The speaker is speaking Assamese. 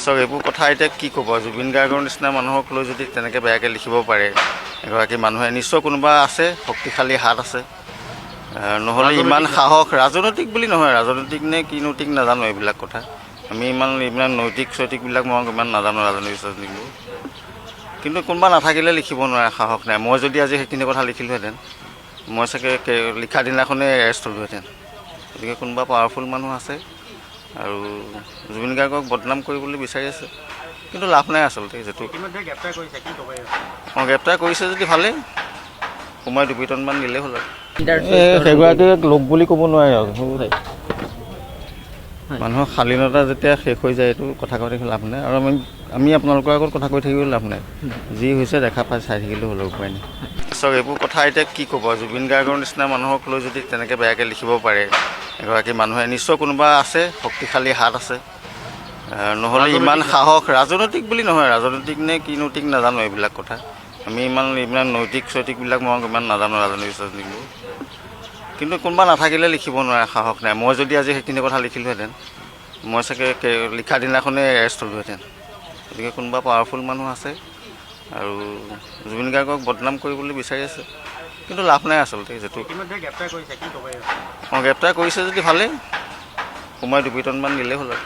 চাওক এইবোৰ কথা এতিয়া কি ক'ব, জুবিন গাৰ্গৰ নিচিনা মানুহক লৈ যদি তেনেকৈ বেয়াকৈ লিখিব পাৰে এগৰাকী মানুহে, নিশ্চয় কোনোবা আছে, শক্তিশালী হাত আছে, নহ'লে ইমান সাহস, ৰাজনৈতিক বুলি নহয়, ৰাজনৈতিক নে কি নৈতিক নাজানো এইবিলাক কথা, আমি ইমান নৈতিক চৈতিকবিলাক মই ইমান নাজানো ৰাজনৈতিক চৈতিকবোৰ, কিন্তু কোনোবা নাথাকিলে লিখিব নোৱাৰে, সাহস নাই। মই যদি আজি সেইখিনি কথা লিখিলোহেঁতেন, মই চাগে লিখা দিনাখনেই এৰেষ্ট হ'লোহেঁতেন। গতিকে কোনোবা পাৱাৰফুল মানুহ আছে আৰু জুবিন গাৰ্গক বদনাম কৰিবলৈ বিচাৰি আছে, কিন্তু লাভ নাই আচলতে। যিটো গ্ৰেপ্তাৰ কৰিছে যদি ভালেই, সোমাই 2 পিটনমান দিলেই হ'ল আৰু সেইগৰাকীক লোক বুলি ক'ব নোৱাৰে আৰু মানুহৰ শালীনতা যেতিয়া শেষ হৈ যায়, এইটো কথা কৈ থাকি লাভ নাই। আৰু আমি আপোনালোকৰ আগত কথা কৈ থাকিলেও লাভ নাই, যি হৈছে দেখা পাই চাই থাকিলেও হ'ল, উপায় নাই। চাওক এইবোৰ কথা এতিয়া কি ক'ব, জুবিন গাৰ্গৰ নিচিনা মানুহক লৈ যদি তেনেকৈ বেয়াকৈ লিখিব পাৰে এগৰাকী মানুহে, নিশ্চয় কোনোবা আছে, শক্তিশালী হাত আছে, নহ'লে ইমান সাহস, ৰাজনৈতিক বুলি নহয়, ৰাজনৈতিক নে কি নৈতিক নাজানো এইবিলাক কথা, আমি ইমান নৈতিক চৈতিকবিলাক মই ইমান নাজানো ৰাজনৈতিক চৈতিকবোৰ, কিন্তু কোনোবা নাথাকিলে লিখিব নোৱাৰে, সাহস নাই। মই যদি আজি সেইখিনি কথা লিখিলোহেঁতেন, মই চাগে লিখা দিনাখনেই এৰেষ্ট হ'লোহেঁতেন। গতিকে কোনোবা পাৱাৰফুল মানুহ আছে আৰু জুবিন গাৰ্গক বদনাম কৰিবলৈ বিচাৰি আছে, কিন্তু লাভ নাই আচলতে। যিটো গ্ৰেপ্তাৰ কৰিছে যদি ভালেই, সোমাই 2 পিটনমান দিলেই হ'ল আৰু